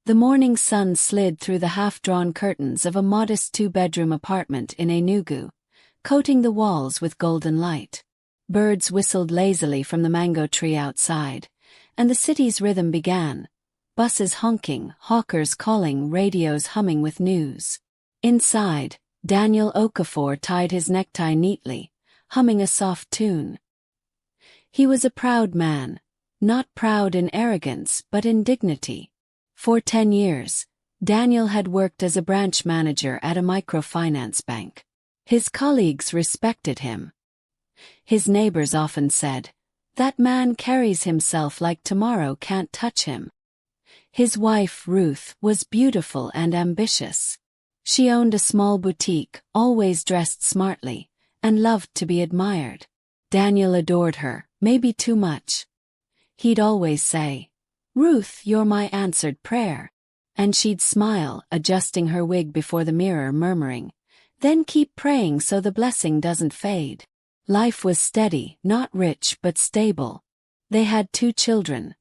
The morning sun slid through the half-drawn curtains of a modest two-bedroom apartment in Enugu, coating the walls with golden light. Birds whistled lazily from the mango tree outside, and the city's rhythm began. Buses honking, hawkers calling, radios humming with news. Inside, Daniel Okafor tied his necktie neatly, humming a soft tune. He was a proud man, not proud in arrogance but in dignity. For 10 years, Daniel had worked as a branch manager at a microfinance bank. His colleagues respected him. His neighbors often said, "That man carries himself like tomorrow can't touch him." His wife, Ruth, was beautiful and ambitious. She owned a small boutique, always dressed smartly, and loved to be admired. Daniel adored her, maybe too much. He'd always say, "Ruth, you're my answered prayer." And she'd smile, adjusting her wig before the mirror, murmuring, "Then keep praying so the blessing doesn't fade." Life was steady, not rich but stable. They had 2 children,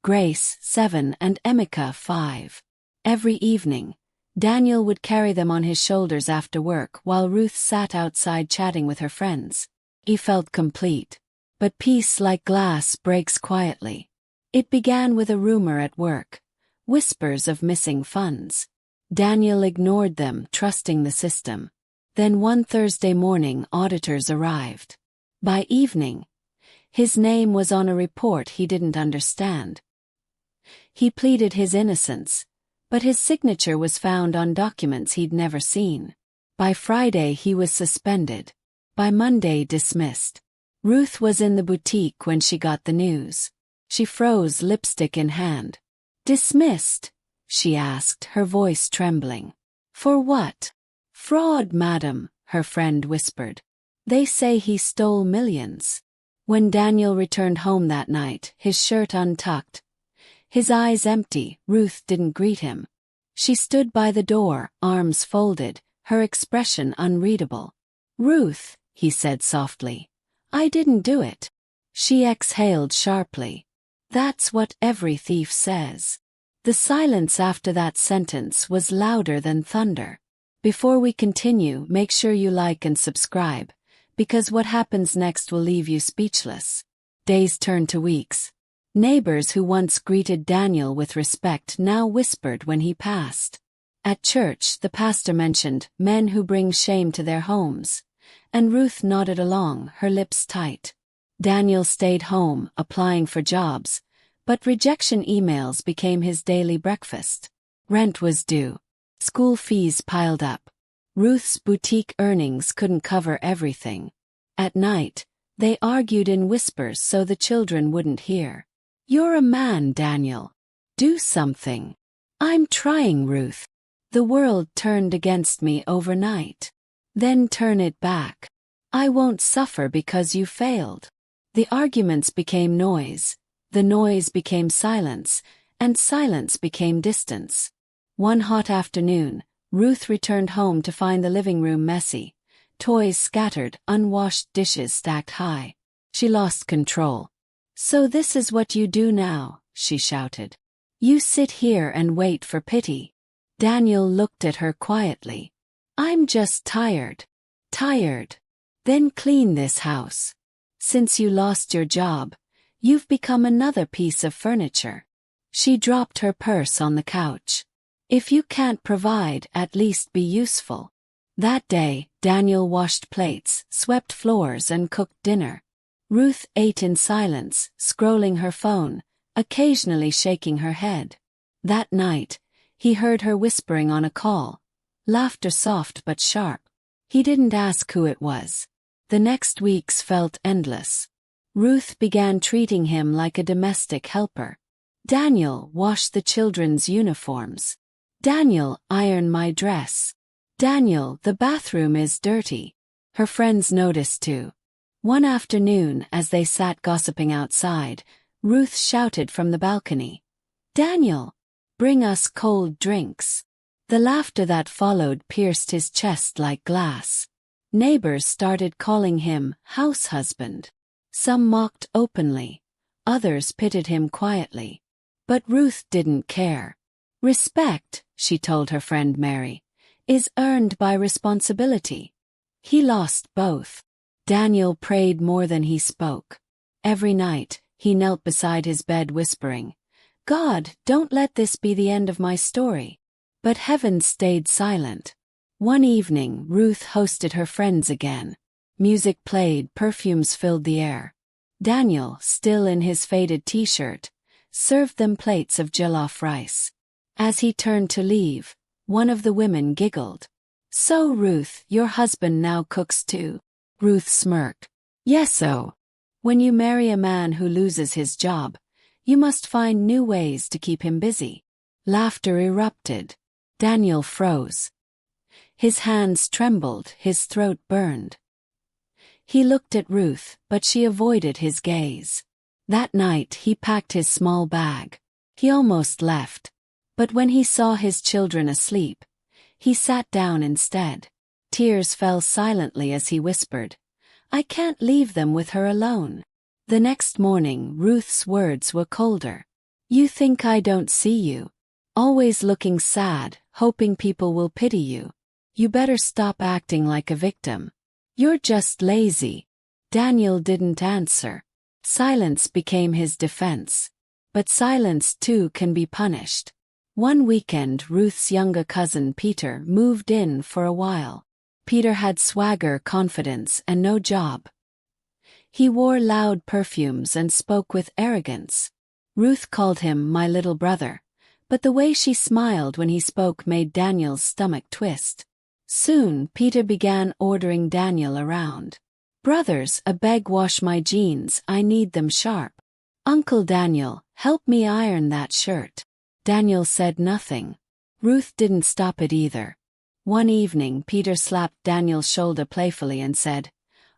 Grace, 7, and Emeka, 5. Every evening, Daniel would carry them on his shoulders after work while Ruth sat outside chatting with her friends. He felt complete. But peace, like glass, breaks quietly. It began with a rumor at work, whispers of missing funds. Daniel ignored them, trusting the system. Then one Thursday morning, auditors arrived. By evening, his name was on a report he didn't understand. He pleaded his innocence, but his signature was found on documents he'd never seen. By Friday he was suspended. By Monday dismissed. Ruth was in the boutique when she got the news. She froze, lipstick in hand. "Dismissed?" she asked, her voice trembling. "For what?" "Fraud, madam," her friend whispered. "They say he stole millions." When Daniel returned home that night, his shirt untucked, his eyes empty, Ruth didn't greet him. She stood by the door, arms folded, her expression unreadable. "Ruth," he said softly, "I didn't do it." She exhaled sharply. "That's what every thief says." The silence after that sentence was louder than thunder. Before we continue, make sure you like and subscribe, because what happens next will leave you speechless. Days turned to weeks. Neighbors who once greeted Daniel with respect now whispered when he passed. At church, the pastor mentioned men who bring shame to their homes, and Ruth nodded along, her lips tight. Daniel stayed home, applying for jobs, but rejection emails became his daily breakfast. Rent was due. School fees piled up. Ruth's boutique earnings couldn't cover everything. At night, they argued in whispers so the children wouldn't hear. "You're a man, Daniel. Do something." "I'm trying, Ruth." "The world turned against me overnight." "Then turn it back." "I won't suffer because you failed." The arguments became noise, the noise became silence, and silence became distance. One hot afternoon, Ruth returned home to find the living room messy, toys scattered, unwashed dishes stacked high. She lost control. "So this is what you do now," she shouted. "You sit here and wait for pity." Daniel looked at her quietly. "I'm just tired." "Tired? Then clean this house. Since you lost your job, you've become another piece of furniture." She dropped her purse on the couch. "If you can't provide, at least be useful." That day, Daniel washed plates, swept floors, and cooked dinner. Ruth ate in silence, scrolling her phone, occasionally shaking her head. That night, he heard her whispering on a call, laughter soft but sharp. He didn't ask who it was. The next weeks felt endless. Ruth began treating him like a domestic helper. "Daniel, wash the children's uniforms." "Daniel, iron my dress." "Daniel, the bathroom is dirty." Her friends noticed too. One afternoon, as they sat gossiping outside, Ruth shouted from the balcony, "Daniel, bring us cold drinks." The laughter that followed pierced his chest like glass. Neighbors started calling him house husband. Some mocked openly, others pitied him quietly. But Ruth didn't care. Respect, she told her friend Mary, is earned by responsibility. He lost both. Daniel prayed more than he spoke. Every night, he knelt beside his bed whispering, "God, don't let this be the end of my story." But heaven stayed silent. One evening, Ruth hosted her friends again. Music played, perfumes filled the air. Daniel, still in his faded t-shirt, served them plates of jollof rice. As he turned to leave, one of the women giggled. "So, Ruth, your husband now cooks too?" Ruth smirked. "Yes-o. When you marry a man who loses his job, you must find new ways to keep him busy." Laughter erupted. Daniel froze. His hands trembled, his throat burned. He looked at Ruth, but she avoided his gaze. That night he packed his small bag. He almost left. But when he saw his children asleep, he sat down instead. Tears fell silently as he whispered, "I can't leave them with her alone." The next morning, Ruth's words were colder. "You think I don't see you? Always looking sad, hoping people will pity you. You better stop acting like a victim. You're just lazy." Daniel didn't answer. Silence became his defense. But silence too can be punished. One weekend, Ruth's younger cousin Peter moved in for a while. Peter had swagger, confidence, and no job. He wore loud perfumes and spoke with arrogance. Ruth called him "my little brother," but the way she smiled when he spoke made Daniel's stomach twist. Soon, Peter began ordering Daniel around. "Brothers, a beg wash my jeans, I need them sharp." "Uncle Daniel, help me iron that shirt." Daniel said nothing. Ruth didn't stop it either. One evening, Peter slapped Daniel's shoulder playfully and said,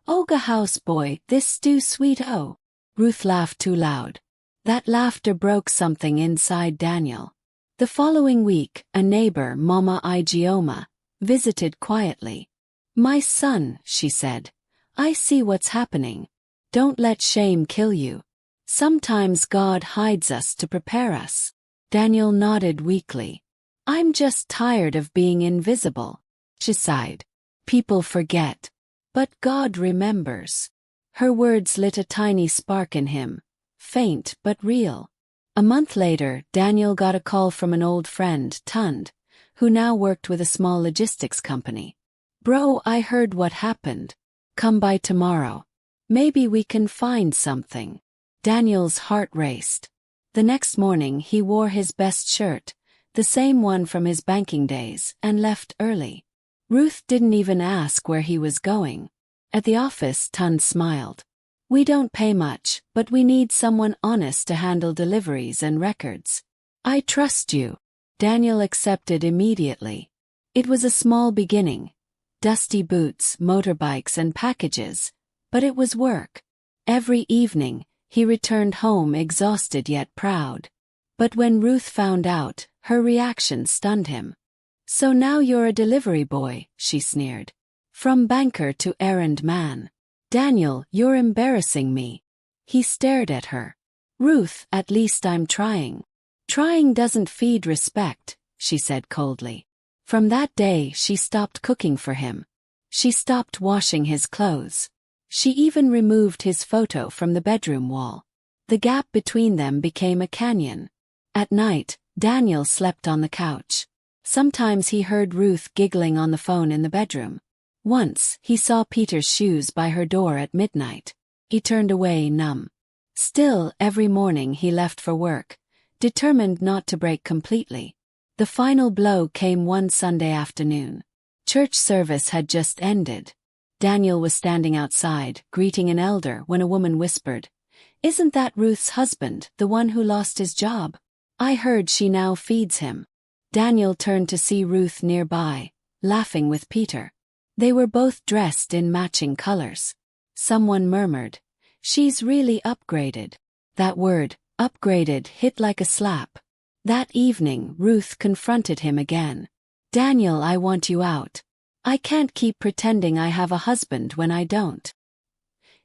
"Oga houseboy, this stew sweet-o." Ruth laughed too loud. That laughter broke something inside Daniel. The following week, a neighbor, Mama Igioma, visited quietly. "My son," she said, "I see what's happening. Don't let shame kill you. Sometimes God hides us to prepare us." Daniel nodded weakly. "I'm just tired of being invisible." She sighed. "People forget. But God remembers." Her words lit a tiny spark in him, faint but real. A month later, Daniel got a call from an old friend, Tund, who now worked with a small logistics company. "Bro, I heard what happened. Come by tomorrow. Maybe we can find something." Daniel's heart raced. The next morning he wore his best shirt, the same one from his banking days, and left early. Ruth didn't even ask where he was going. At the office, Tund smiled. "We don't pay much, but we need someone honest to handle deliveries and records. I trust you." Daniel accepted immediately. It was a small beginning. Dusty boots, motorbikes, and packages. But it was work. Every evening, he returned home exhausted yet proud. But when Ruth found out, her reaction stunned him. "So now you're a delivery boy," she sneered. "From banker to errand man. Daniel, you're embarrassing me." He stared at her. "Ruth, at least I'm trying." "Trying doesn't feed respect," she said coldly. From that day, she stopped cooking for him. She stopped washing his clothes. She even removed his photo from the bedroom wall. The gap between them became a canyon. At night, Daniel slept on the couch. Sometimes he heard Ruth giggling on the phone in the bedroom. Once, he saw Peter's shoes by her door at midnight. He turned away numb. Still, every morning he left for work, determined not to break completely. The final blow came one Sunday afternoon. Church service had just ended. Daniel was standing outside, greeting an elder, when a woman whispered, "Isn't that Ruth's husband, the one who lost his job? I heard she now feeds him." Daniel turned to see Ruth nearby, laughing with Peter. They were both dressed in matching colors. Someone murmured, "She's really upgraded." That word, upgraded, hit like a slap. That evening, Ruth confronted him again. "Daniel, I want you out. I can't keep pretending I have a husband when I don't."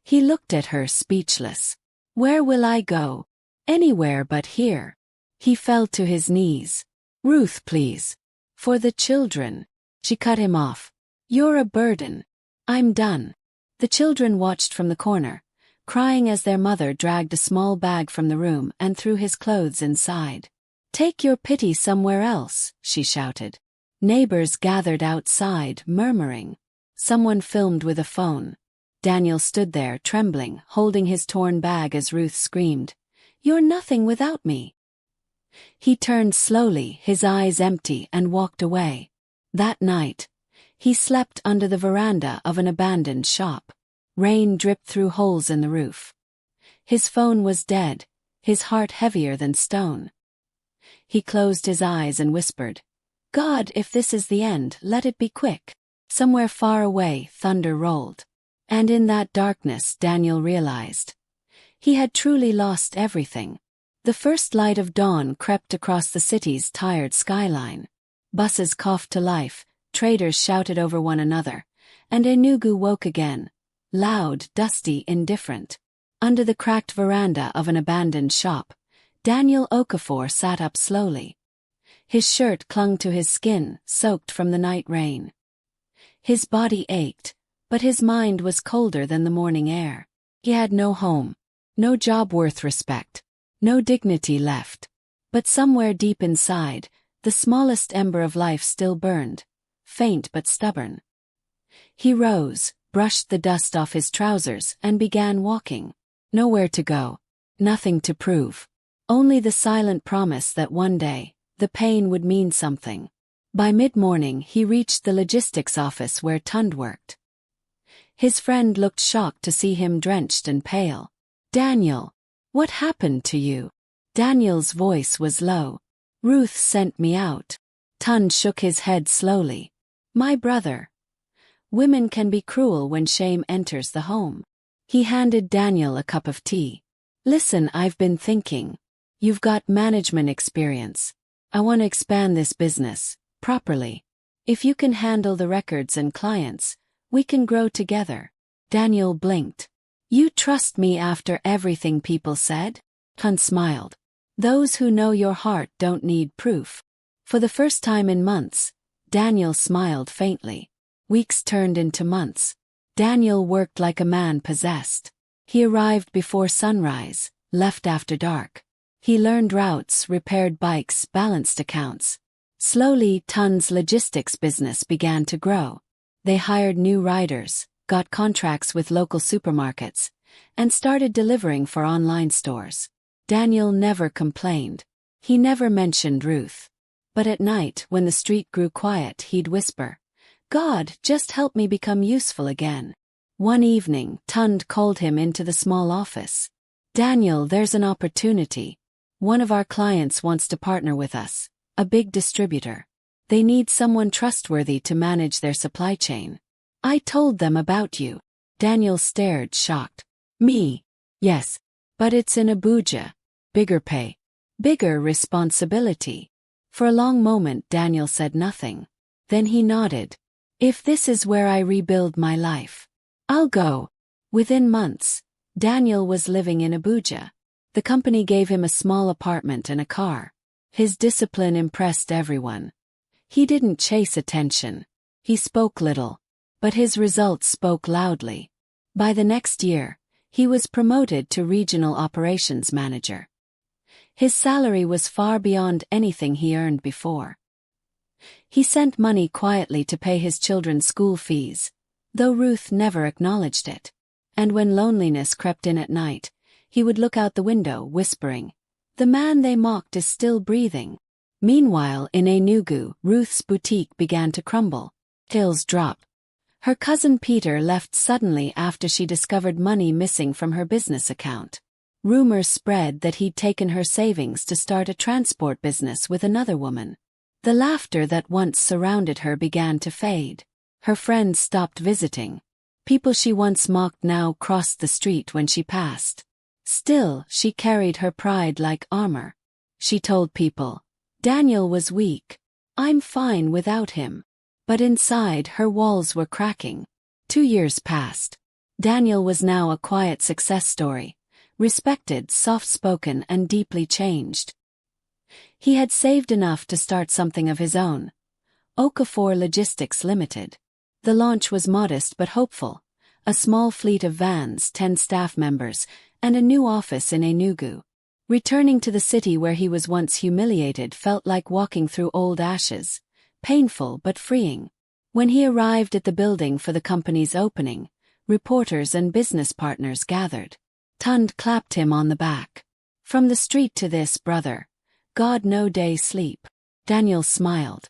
He looked at her, speechless. "Where will I go?" "Anywhere but here." He fell to his knees. Ruth, please. For the children. She cut him off. You're a burden. I'm done. The children watched from the corner, crying as their mother dragged a small bag from the room and threw his clothes inside. Take your pity somewhere else, she shouted. Neighbors gathered outside, murmuring. Someone filmed with a phone. Daniel stood there, trembling, holding his torn bag as Ruth screamed, "You're nothing without me." He turned slowly, his eyes empty, and walked away. That night, he slept under the veranda of an abandoned shop. Rain dripped through holes in the roof. His phone was dead, his heart heavier than stone. He closed his eyes and whispered, "God, if this is the end, let it be quick." Somewhere far away, thunder rolled. And in that darkness, Daniel realized he had truly lost everything. The first light of dawn crept across the city's tired skyline. Buses coughed to life, traders shouted over one another, and Enugu woke again, loud, dusty, indifferent. Under the cracked veranda of an abandoned shop, Daniel Okafor sat up slowly. His shirt clung to his skin, soaked from the night rain. His body ached, but his mind was colder than the morning air. He had no home, no job worth respect, no dignity left. But somewhere deep inside, the smallest ember of life still burned, faint but stubborn. He rose, brushed the dust off his trousers, and began walking. Nowhere to go, nothing to prove. Only the silent promise that one day, the pain would mean something. By mid-morning he reached the logistics office where Tund worked. His friend looked shocked to see him drenched and pale. "Daniel, what happened to you?" Daniel's voice was low. "Ruth sent me out." Tund shook his head slowly. "My brother. Women can be cruel when shame enters the home." He handed Daniel a cup of tea. "Listen, I've been thinking. You've got management experience. I want to expand this business, properly. If you can handle the records and clients, we can grow together." Daniel blinked. "You trust me after everything people said?" Tund smiled. "Those who know your heart don't need proof." For the first time in months, Daniel smiled faintly. Weeks turned into months. Daniel worked like a man possessed. He arrived before sunrise, left after dark. He learned routes, repaired bikes, balanced accounts. Slowly, Tund's logistics business began to grow. They hired new riders, got contracts with local supermarkets, and started delivering for online stores. Daniel never complained. He never mentioned Ruth. But at night, when the street grew quiet, he'd whisper, "God, just help me become useful again." One evening, Tund called him into the small office. "Daniel, there's an opportunity. One of our clients wants to partner with us, a big distributor. They need someone trustworthy to manage their supply chain. I told them about you." Daniel stared, shocked. "Me? Yes. But it's in Abuja. Bigger pay. Bigger responsibility." For a long moment Daniel said nothing. Then he nodded. "If this is where I rebuild my life, I'll go." Within months, Daniel was living in Abuja. The company gave him a small apartment and a car. His discipline impressed everyone. He didn't chase attention. He spoke little. But his results spoke loudly. By the next year, he was promoted to regional operations manager. His salary was far beyond anything he earned before. He sent money quietly to pay his children's school fees, though Ruth never acknowledged it. And when loneliness crept in at night, he would look out the window, whispering, "The man they mocked is still breathing." Meanwhile, in Enugu, Ruth's boutique began to crumble. Sales dropped. Her cousin Peter left suddenly after she discovered money missing from her business account. Rumors spread that he'd taken her savings to start a transport business with another woman. The laughter that once surrounded her began to fade. Her friends stopped visiting. People she once mocked now crossed the street when she passed. Still, she carried her pride like armor. She told people, "Daniel was weak. I'm fine without him." But inside, her walls were cracking. 2 years passed. Daniel was now a quiet success story, respected, soft-spoken, and deeply changed. He had saved enough to start something of his own. Okafor Logistics Limited. The launch was modest but hopeful. A small fleet of vans, 10 staff members, and a new office in Enugu. Returning to the city where he was once humiliated felt like walking through old ashes. Painful but freeing. When he arrived at the building for the company's opening, reporters and business partners gathered. Tund clapped him on the back. From the street to this, brother. God no day sleep. Daniel smiled.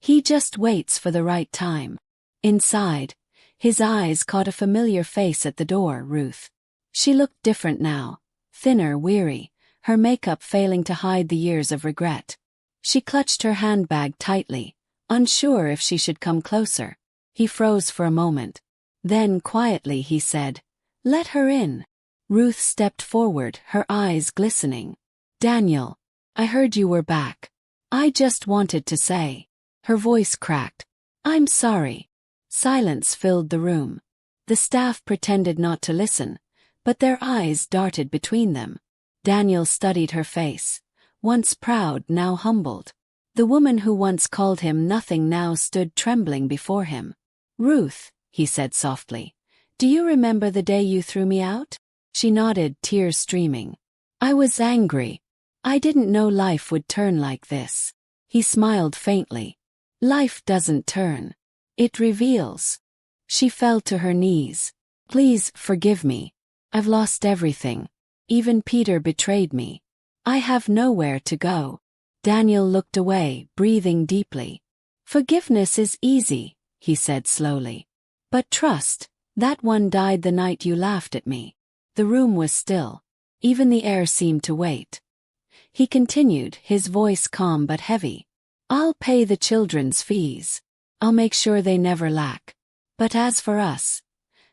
He just waits for the right time. Inside, his eyes caught a familiar face at the door, Ruth. She looked different now, thinner, weary, her makeup failing to hide the years of regret. She clutched her handbag tightly, unsure if she should come closer. He froze for a moment. Then, quietly, he said, "Let her in." Ruth stepped forward, her eyes glistening. "Daniel, I heard you were back. I just wanted to say." Her voice cracked. "I'm sorry." Silence filled the room. The staff pretended not to listen, but their eyes darted between them. Daniel studied her face. Once proud, now humbled. The woman who once called him nothing now stood trembling before him. "Ruth," he said softly, "do you remember the day you threw me out?" She nodded, tears streaming. "I was angry. I didn't know life would turn like this." He smiled faintly. "Life doesn't turn. It reveals." She fell to her knees. "Please forgive me. I've lost everything. Even Peter betrayed me. I have nowhere to go." Daniel looked away, breathing deeply. "Forgiveness is easy," he said slowly. "But trust, that one died the night you laughed at me." The room was still. Even the air seemed to wait. He continued, his voice calm but heavy. "I'll pay the children's fees. I'll make sure they never lack. But as for us,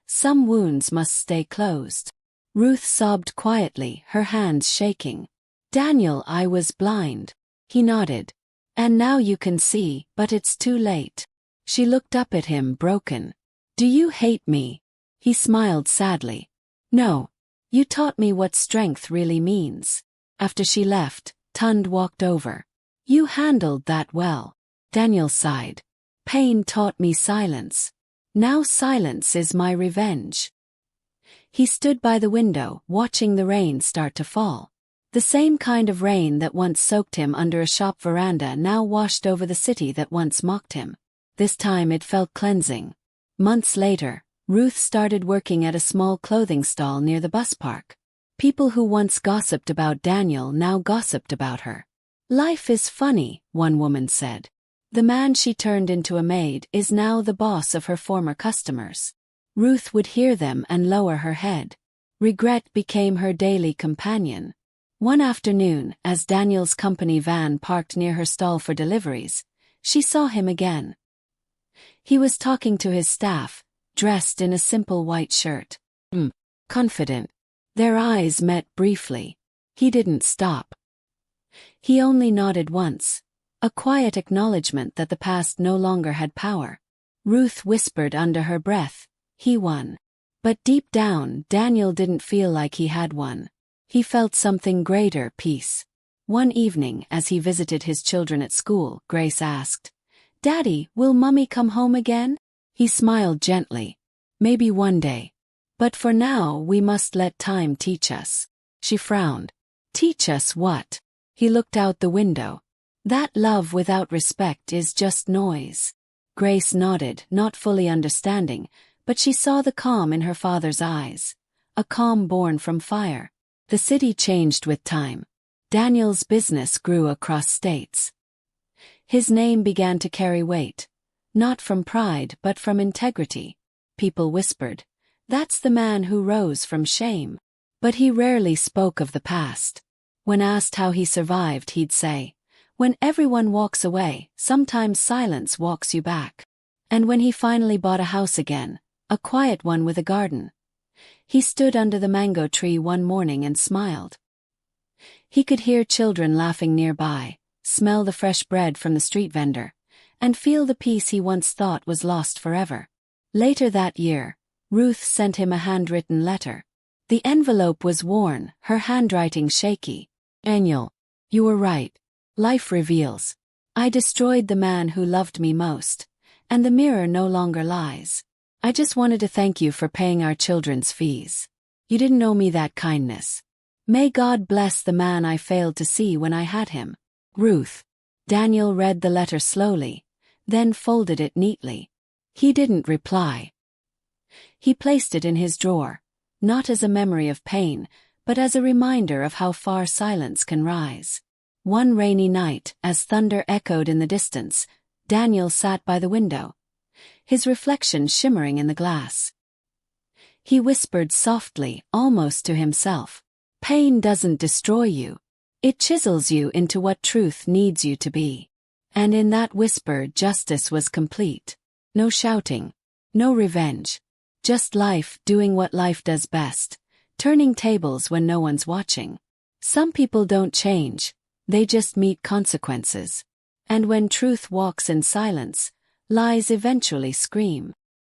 some wounds must stay closed." Ruth sobbed quietly, her hands shaking. "Daniel, I was blind." He nodded. "And now you can see, but it's too late." She looked up at him, broken. "Do you hate me?" He smiled sadly. "No. You taught me what strength really means." After she left, Tund walked over. "You handled that well." Daniel sighed. "Pain taught me silence. Now silence is my revenge." He stood by the window, watching the rain start to fall. The same kind of rain that once soaked him under a shop veranda now washed over the city that once mocked him. This time it felt cleansing. Months later, Ruth started working at a small clothing stall near the bus park. People who once gossiped about Daniel now gossiped about her. "Life is funny," one woman said. The man she turned into a maid is now the boss of her former customers. Ruth would hear them and lower her head. Regret became her daily companion. One afternoon, as Daniel's company van parked near her stall for deliveries, she saw him again. He was talking to his staff, dressed in a simple white shirt. Confident. Their eyes met briefly. He didn't stop. He only nodded once, a quiet acknowledgement that the past no longer had power. Ruth whispered under her breath, "He won." But deep down, Daniel didn't feel like he had won. He felt something greater, peace. One evening, as he visited his children at school, Grace asked, "Daddy, will Mummy come home again?" He smiled gently. "Maybe one day. But for now, we must let time teach us." She frowned. "Teach us what?" He looked out the window. "That love without respect is just noise." Grace nodded, not fully understanding, but she saw the calm in her father's eyes. A calm born from fire. The city changed with time. Daniel's business grew across states. His name began to carry weight. Not from pride, but from integrity. People whispered, "That's the man who rose from shame." But he rarely spoke of the past. When asked how he survived, he'd say, "When everyone walks away, sometimes silence walks you back." And when he finally bought a house again, a quiet one with a garden, he stood under the mango tree one morning and smiled. He could hear children laughing nearby, smell the fresh bread from the street vendor, and feel the peace he once thought was lost forever. Later that year, Ruth sent him a handwritten letter. The envelope was worn, her handwriting shaky. "Daniel, You were right. Life reveals. I destroyed the man who loved me most, and the mirror no longer lies. I just wanted to thank you for paying our children's fees. You didn't owe me that kindness. May God bless the man I failed to see when I had him. Ruth. Daniel read the letter slowly, then folded it neatly. He didn't reply. He placed it in his drawer, not as a memory of pain, but as a reminder of how far silence can rise. One rainy night, as thunder echoed in the distance, Daniel sat by the window, his reflection shimmering in the glass. He whispered softly, almost to himself, "Pain doesn't destroy you. It chisels you into what truth needs you to be." And in that whisper justice was complete. No shouting, no revenge. Just life doing what life does best, turning tables when no one's watching. Some people don't change, they just meet consequences. And when truth walks in silence, lies eventually scream.